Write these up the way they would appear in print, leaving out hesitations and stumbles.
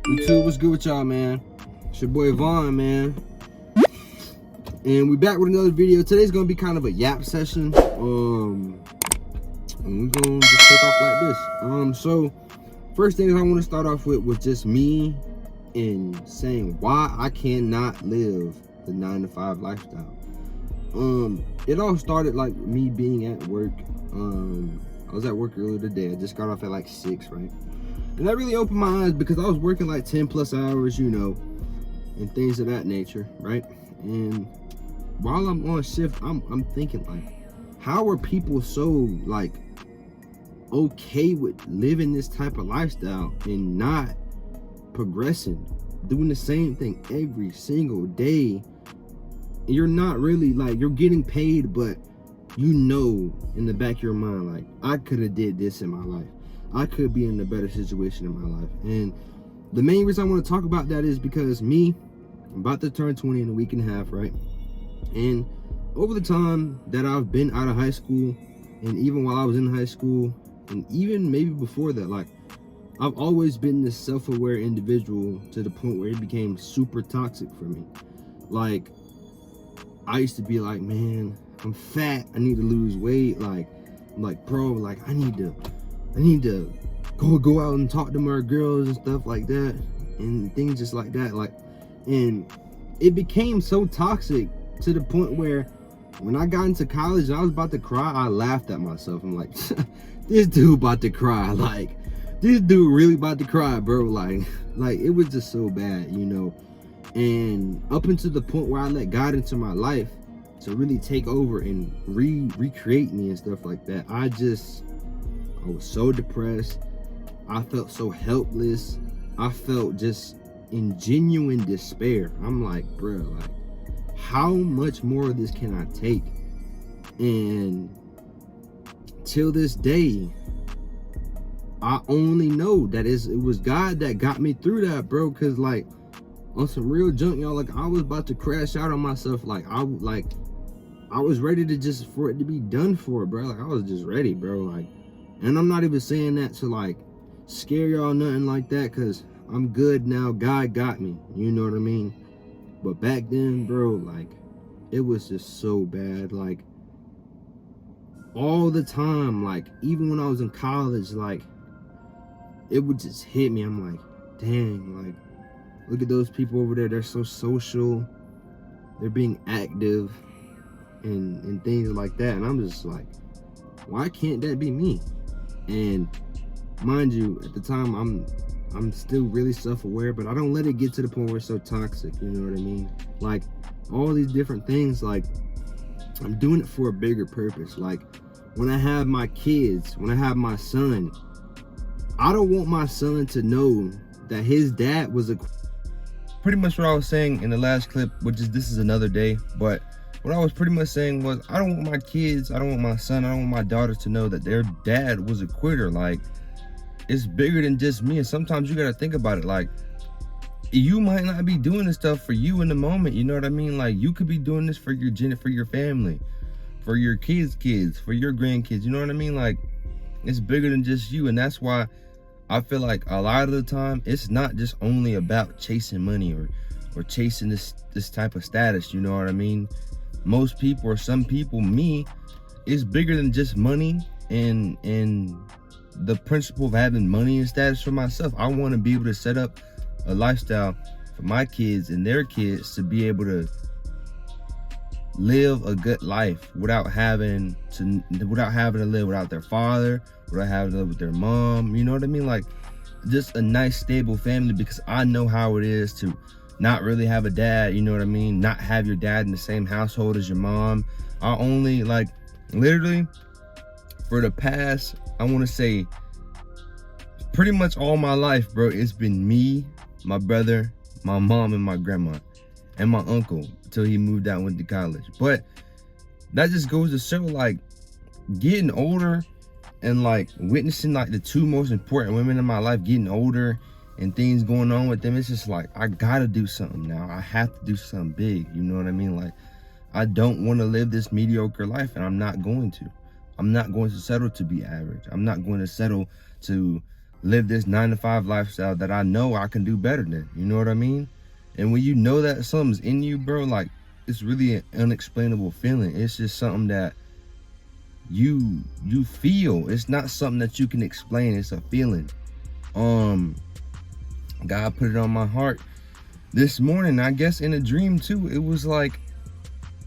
YouTube, what's good with y'all, man? It's your boy Vaughn, man. And we back with another video. Today's gonna be kind of a yap session. And we're gonna just take off like this. So first thing I want to start off with was just me and saying why I cannot live the 9-to-5 lifestyle. It all started like me being at work. I was at work earlier today. I just got off at like 6, right? And that really opened my eyes because I was working like 10 plus hours, you know, and things of that nature, right? And while I'm on shift, I'm thinking like, how are people so like okay with living this type of lifestyle and not progressing, doing the same thing every single day? And you're not really like, you're getting paid, but you know in the back of your mind, like, I could have did this in my life. I could be in a better situation in my life. And the main reason I want to talk about that is because I'm about to turn 20 in a week and a half, right? And over the time that I've been out of high school, and even while I was in high school, and even maybe before that, like, I've always been this self-aware individual to the point where it became super toxic for me. Like, I used to be like, man, I'm fat, I need to lose weight. Like, I'm like, bro, like, I need to go out and talk to my girls and stuff like that, and things just like that. Like, and it became so toxic to the point where when I got into college and I was about to cry, I laughed at myself. I'm like, this dude about to cry. Like, this dude really about to cry, bro. Like it was just so bad, you know. And up until the point where I let God into my life to really take over and recreate me and stuff like that, I was so depressed. I felt so helpless. I felt just in genuine despair. I'm like, bro, like, how much more of this can I take? And till this day, I only know that it was God that got me through that, bro. Cause like, on some real junk, y'all, like, I was about to crash out on myself. Like, I was ready to just for it to be done for, bro. Like, I was just ready, bro. Like, and I'm not even saying that to like scare y'all, nothing like that, because I'm good now. God got me, you know what I mean? But back then, bro, like, it was just so bad. Like, all the time, like, even when I was in college, like, it would just hit me. I'm like, dang, like, look at those people over there. They're so social. They're being active and things like that. And I'm just like, why can't that be me? And mind you, at the time, I'm still really self-aware, but I don't let it get to the point where it's so toxic, you know what I mean? Like, all these different things, like, I'm doing it for a bigger purpose. Like, when I have my kids, when I have my son, I don't want my son to know that his dad was a... Pretty much what I was saying in the last clip, which is, this is another day, but what I was pretty much saying was, I don't want my kids, I don't want my son, I don't want my daughter to know that their dad was a quitter. Like, it's bigger than just me. And sometimes you gotta think about it. Like, you might not be doing this stuff for you in the moment, you know what I mean? Like, you could be doing this for your family, for your kids, for your grandkids, you know what I mean? Like, it's bigger than just you. And that's why I feel like a lot of the time, it's not just only about chasing money or chasing this type of status, you know what I mean? Most people, or some people, me, it's bigger than just money and the principle of having money and status for myself. I want to be able to set up a lifestyle for my kids and their kids to be able to live a good life without having to live without their father, without having to live with their mom, you know what I mean? Like, just a nice stable family, because I know how it is to not really have a dad, you know what I mean? Not have your dad in the same household as your mom. I only, like, literally for the past, I want to say, pretty much all my life, bro, it's been me, my brother, my mom, and my grandma, and my uncle until he moved out and went to college. But that just goes to show, like, getting older and like witnessing like the two most important women in my life getting older and things going on with them, it's just like, I gotta do something now. I have to do something big, you know what I mean? Like, I don't want to live this mediocre life, and I'm not going to. I'm not going to settle to be average. I'm not going to settle to live this 9-to-5 lifestyle that I know I can do better than. You know what I mean? And when you know that something's in you, bro, like, it's really an unexplainable feeling. It's just something that you feel. It's not something that you can explain. It's a feeling. God put it on my heart this morning, I guess in a dream too. It was like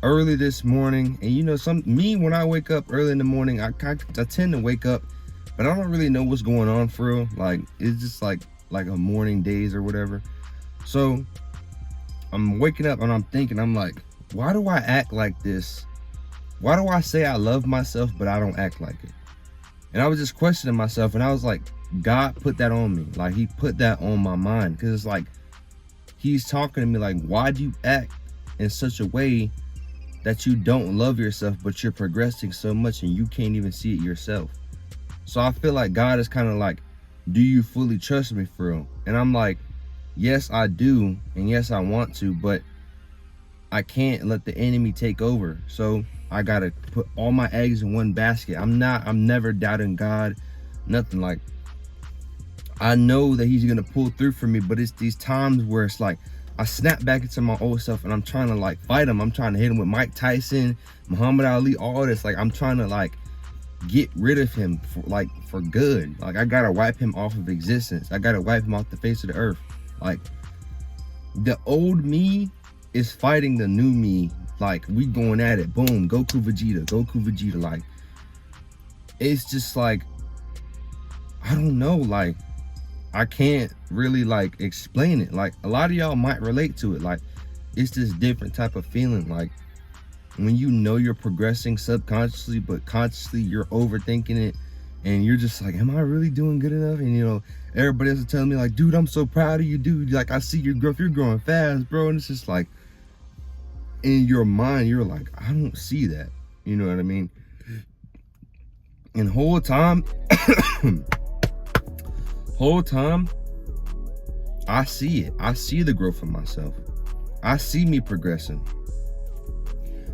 early this morning, and you know, when I wake up early in the morning, I tend to wake up, but I don't really know what's going on for real. Like, it's just like a morning daze or whatever. So I'm waking up and I'm thinking, I'm like, why do I act like this? Why do I say I love myself, but I don't act like it? And I was just questioning myself, and I was like, God put that on me. Like, he put that on my mind, because it's like, he's talking to me like, why do you act in such a way that you don't love yourself, but you're progressing so much and you can't even see it yourself? So I feel like God is kind of like, do you fully trust me for real? And I'm like, yes, I do. And yes, I want to, but I can't let the enemy take over. So I got to put all my eggs in one basket. I'm never doubting God, nothing. Like, I know that he's going to pull through for me, but it's these times where it's like, I snap back into my old self and I'm trying to like fight him. I'm trying to hit him with Mike Tyson, Muhammad Ali, all this. Like, I'm trying to like get rid of him for good. Like, I got to wipe him off of existence. I got to wipe him off the face of the earth. Like, the old me is fighting the new me. Like, we going at it. Boom, Goku Vegeta. Like, it's just like, I don't know, like, I can't really like explain it. Like, a lot of y'all might relate to it. Like, it's this different type of feeling. Like, when you know you're progressing subconsciously, but consciously you're overthinking it, and you're just like, am I really doing good enough? And you know, everybody else is telling me like, dude, I'm so proud of you, dude. Like, I see your growth, you're growing fast, bro. And it's just like, in your mind, you're like, I don't see that. You know what I mean? And whole time I see it. I see the growth of myself. I see me progressing.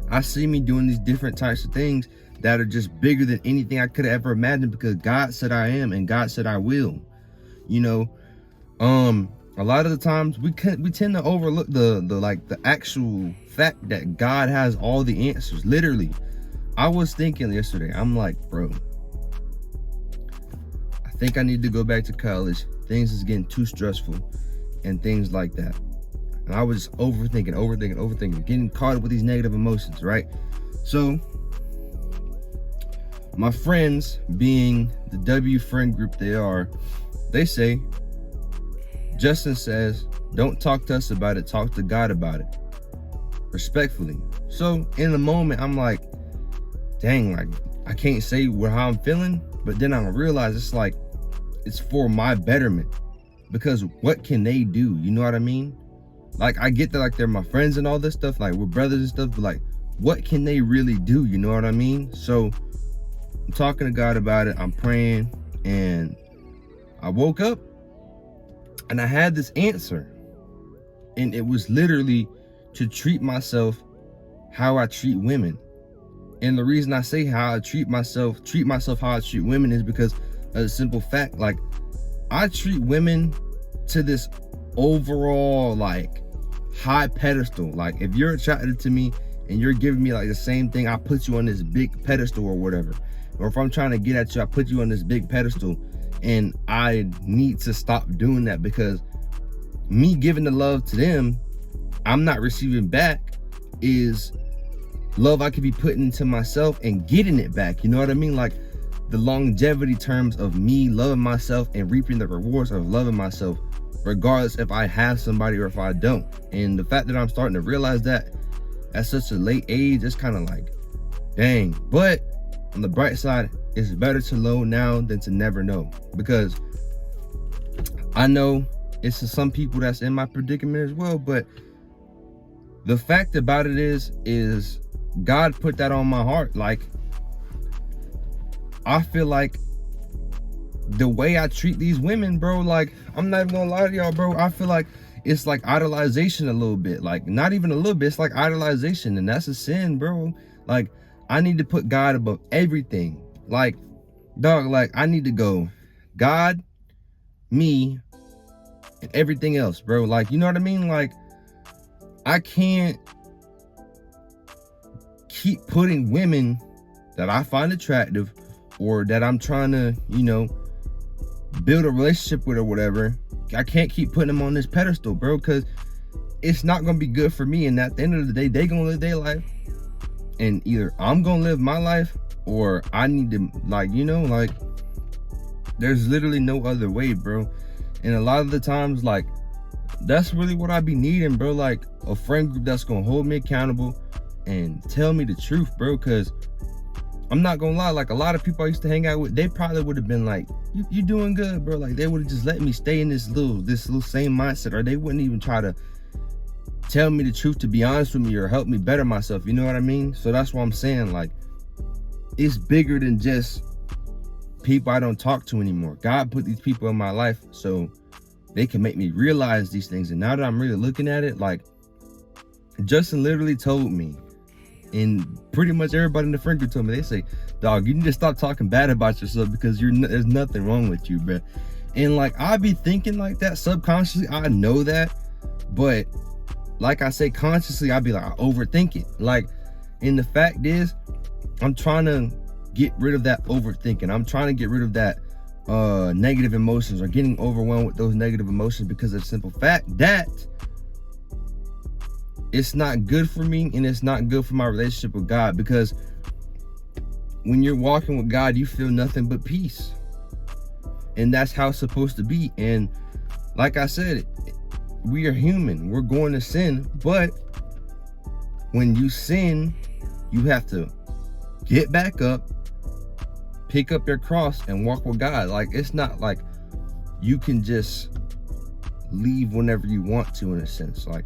I see me doing these different types of things that are just bigger than anything I could have ever imagined, because God said I am, and God said I will. You know, a lot of the times we tend to overlook the actual fact that God has all the answers. Literally, I was thinking yesterday, I'm like, bro, I think I need to go back to college. Things is getting too stressful and things like that. And I was overthinking, getting caught up with these negative emotions, right? So my friends, being the W friend group they say, Justin says, don't talk to us about it, talk to God about it. Respectfully. So in the moment, I'm like, dang, like, I can't say how I'm feeling, but then I realize it's like, it's for my betterment, because what can they do? You know what I mean? Like, I get that, like, they're my friends and all this stuff, like, we're brothers and stuff, but like, what can they really do? You know what I mean? So I'm talking to God about it. I'm praying, and I woke up and I had this answer, and it was literally to treat myself how I treat women. And the reason I say how I treat myself how I treat women, is because of a simple fact. Like, I treat women to this overall like high pedestal. Like, if you're attracted to me and you're giving me like the same thing, I put you on this big pedestal or whatever. Or if I'm trying to get at you, I put you on this big pedestal. And I need to stop doing that, because me giving the love to them, I'm not receiving back, is love I could be putting into myself and getting it back. You know what I mean? Like, the longevity terms of me loving myself and reaping the rewards of loving myself, regardless if I have somebody or if I don't. And the fact that I'm starting to realize that at such a late age, it's kind of like, dang. But on the bright side, it's better to know now than to never know, because I know it's to some people that's in my predicament as well. But the fact about it is God put that on my heart. Like, I feel like the way I treat these women, bro, like, I'm not even gonna lie to y'all, bro, I feel like it's like idolization a little bit. Like, not even a little bit, it's like idolization, and that's a sin, bro. Like, I need to put God above everything. Like, dog, like, I need to go, God, me, and everything else, bro. Like, you know what I mean? Like, I can't keep putting women that I find attractive or that I'm trying to, you know, build a relationship with or whatever. I can't keep putting them on this pedestal, bro, because it's not going to be good for me. And at the end of the day, they going to live their life. And either I'm going to live my life or I need to, like, you know, like, there's literally no other way, bro. And a lot of the times, like, that's really what I be needing, bro. Like, a friend group that's going to hold me accountable and tell me the truth, bro. Because I'm not gonna lie, like, a lot of people I used to hang out with, they probably would have been like, you doing good, bro. Like, they would have just let me stay in this little same mindset, or they wouldn't even try to tell me the truth, to be honest with me, or help me better myself. You know what I mean? So that's what I'm saying. Like, it's bigger than just people I don't talk to anymore. God put these people in my life so they can make me realize these things. And now that I'm really looking at it, like, Justin literally told me, and pretty much everybody in the friend group told me, they say, dog, you need to stop talking bad about yourself because there's nothing wrong with you, bro. And like, I be thinking like that subconsciously. I know that, but like I say, consciously, I be like, I overthink it. Like, and the fact is, I'm trying to get rid of that overthinking. I'm trying to get rid of that negative emotions, or getting overwhelmed with those negative emotions, because of the simple fact that it's not good for me, and it's not good for my relationship with God. Because when you're walking with God, you feel nothing but peace, and that's how it's supposed to be. And like I said, we are human, we're going to sin, but when you sin, you have to get back up, pick up your cross, and walk with God. Like, it's not like you can just leave whenever you want to, in a sense. Like,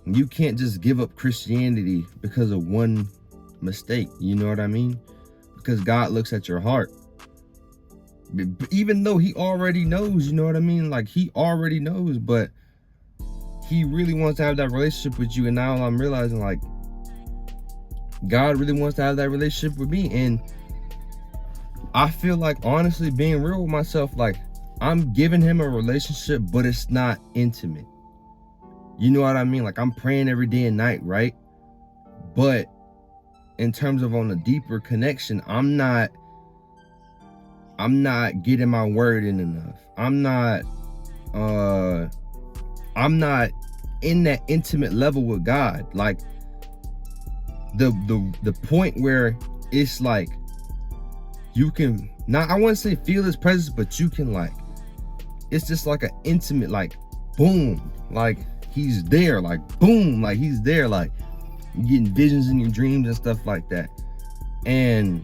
you can't just give up Christianity because of one mistake. You know what I mean? Because God looks at your heart. Even though he already knows, you know what I mean? Like, he already knows, but he really wants to have that relationship with you. And now I'm realizing, like, God really wants to have that relationship with me. And I feel like, honestly, being real with myself, like, I'm giving him a relationship, but it's not intimate. You know what I mean? Like, I'm praying every day and night, right? But in terms of on a deeper connection, I'm not getting my word in enough. I'm not in that intimate level with God. Like, the point where it's like, you can not, I wouldn't say feel his presence, but you can, like, it's just like an intimate, like, boom, like, he's there, like, boom, like, he's there, like, you're getting visions in your dreams and stuff like that. And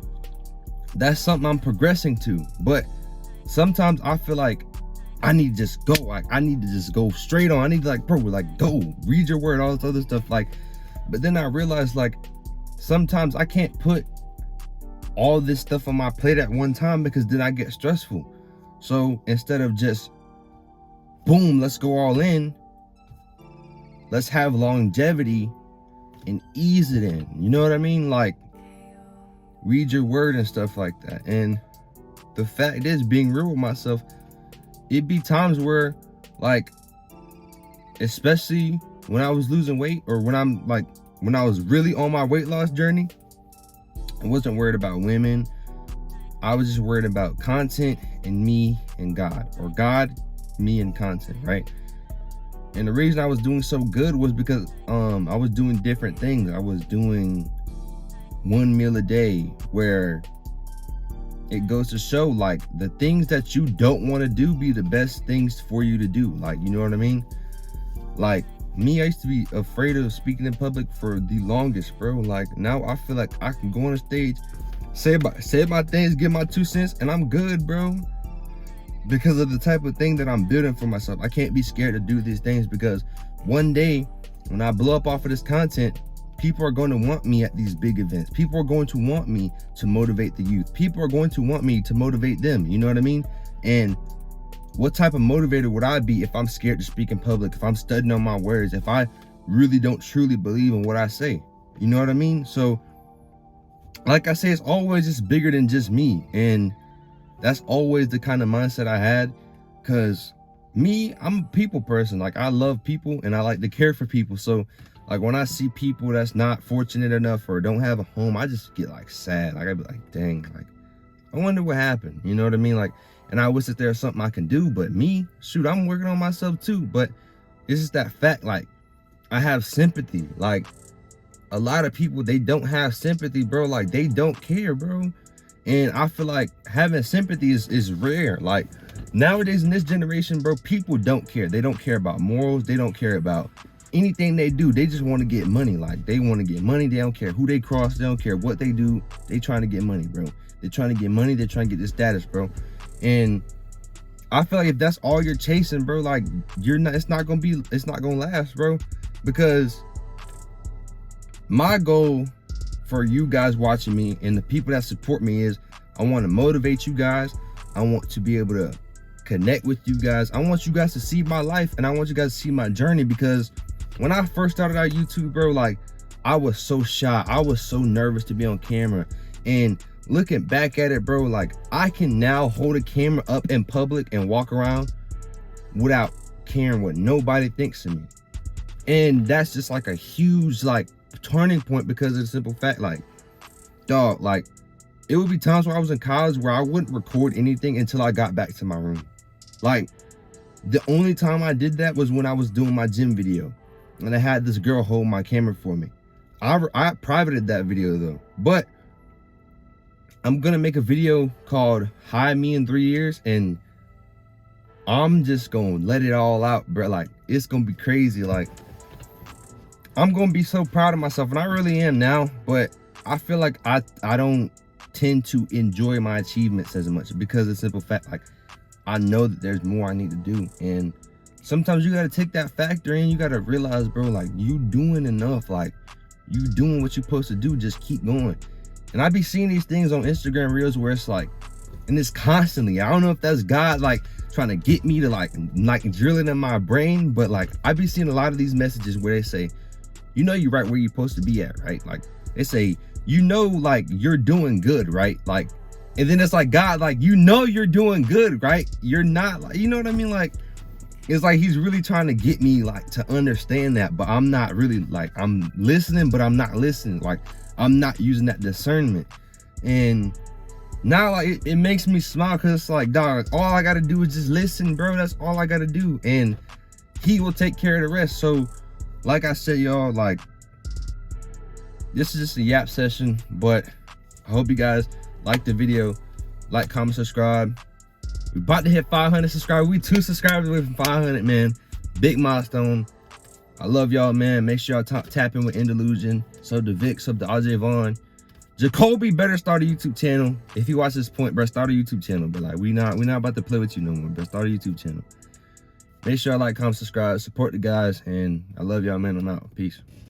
that's something I'm progressing to. But sometimes I feel like I need to just go. Like, I need to just go straight on. I need to, like, bro, like, go read your word, all this other stuff. Like, but then I realized, like, sometimes I can't put all this stuff on my plate at one time, because then I get stressful. So instead of just boom, let's go all in, let's have longevity and ease it in. You know what I mean? Like, read your word and stuff like that. And the fact is, being real with myself, it'd be times where, like, especially when I was losing weight, or when I was really on my weight loss journey, I wasn't worried about women. I was just worried about content and me and God, or God, me, and content, right? And the reason I was doing so good was because I was doing different things. I was doing one meal a day, where it goes to show, like, the things that you don't want to do be the best things for you to do. Like, you know what I mean? Like, me, I used to be afraid of speaking in public for the longest, bro. Like, now I feel like I can go on a stage, say my things, give my 2 cents, and I'm good, bro. Because of the type of thing that I'm building for myself. I can't be scared to do these things, because one day when I blow up off of this content, people are going to want me at these big events. People are going to want me to motivate the youth. People are going to want me to motivate them. You know what I mean? And what type of motivator would I be if I'm scared to speak in public, if I'm studying on my words, if I really don't truly believe in what I say? You know what I mean? So, like I say, it's always just bigger than just me. And That's always the kind of mindset I had, because me, I'm a people person. Like, I love people and I like to care for people. So like when I see people that's not fortunate enough or don't have a home, I just get like sad. Like, I be like, dang, like I wonder what happened, you know what I mean? Like, and I wish that there's something I can do. But me, shoot, I'm working on myself too. But it's just that fact, like, I have sympathy. Like, a lot of people, they don't have sympathy, bro. Like, they don't care, bro. And I feel like having sympathy is rare. Like, nowadays in this generation, bro, people don't care. They don't care about morals. They don't care about anything they do. They just want to get money. Like, they want to get money. They don't care who they cross. They don't care what they do. They trying to get money, bro. They're trying to get money. They're trying to get the status, bro. And I feel like if that's all you're chasing, bro, like, it's not gonna last, bro. Because my goal for you guys watching me and the people that support me is, I want to motivate you guys. I want to be able to connect with you guys. I want you guys to see my life, and I want you guys to see my journey. Because when I first started out YouTube, bro, like, I was so shy. I was so nervous to be on camera. And looking back at it, bro, like, I can now hold a camera up in public and walk around without caring what nobody thinks of me. And that's just like a huge, like, turning point, because of the simple fact, like, dog, like, it would be times where I was in college where I wouldn't record anything until I got back to my room. Like, the only time I did that was when I was doing my gym video and I had this girl hold my camera for me. I privated that video though, but I'm gonna make a video called Hi Me in 3 years, and I'm just gonna let it all out, bro. Like, it's gonna be crazy. Like, I'm gonna be so proud of myself, and I really am now. But I feel like I don't tend to enjoy my achievements as much, because of the simple fact, like, I know that there's more I need to do. And sometimes you gotta take that factor in. You gotta realize, bro, like, you doing enough. Like, you doing what you're supposed to do. Just keep going. And I be seeing these things on Instagram Reels where it's like, and it's constantly, I don't know if that's God, like, trying to get me to like drill it in my brain, but like, I be seeing a lot of these messages where they say, you know, you're right where you're supposed to be at, right? Like, they say, you know, like, you're doing good, right? Like, and then it's like, God, like, you know, you're doing good, right? You're not, like, you know what I mean? Like, it's like he's really trying to get me, like, to understand that, but I'm not really, like, I'm listening, but I'm not listening. Like, I'm not using that discernment. And now, like, it makes me smile, because it's like, dog, all I gotta do is just listen, bro. That's all I gotta do, and he will take care of the rest. So like I said, y'all, like, this is just a yap session, but I hope you guys like the video. Like, comment, subscribe. We're about to hit 500 subscribers. We 2 subscribers away from 500, man. Big milestone. I love y'all, man. Make sure y'all tap in with INDALUSION. Sub to Vic, sub to AJ Vaughn. Jacoby better start a YouTube channel. If you watch this point, bro, start a YouTube channel. But like, we not about to play with you no more, bro. Start a YouTube channel. Make sure y'all like, comment, subscribe, support the guys, and I love y'all, man. I'm out. Peace.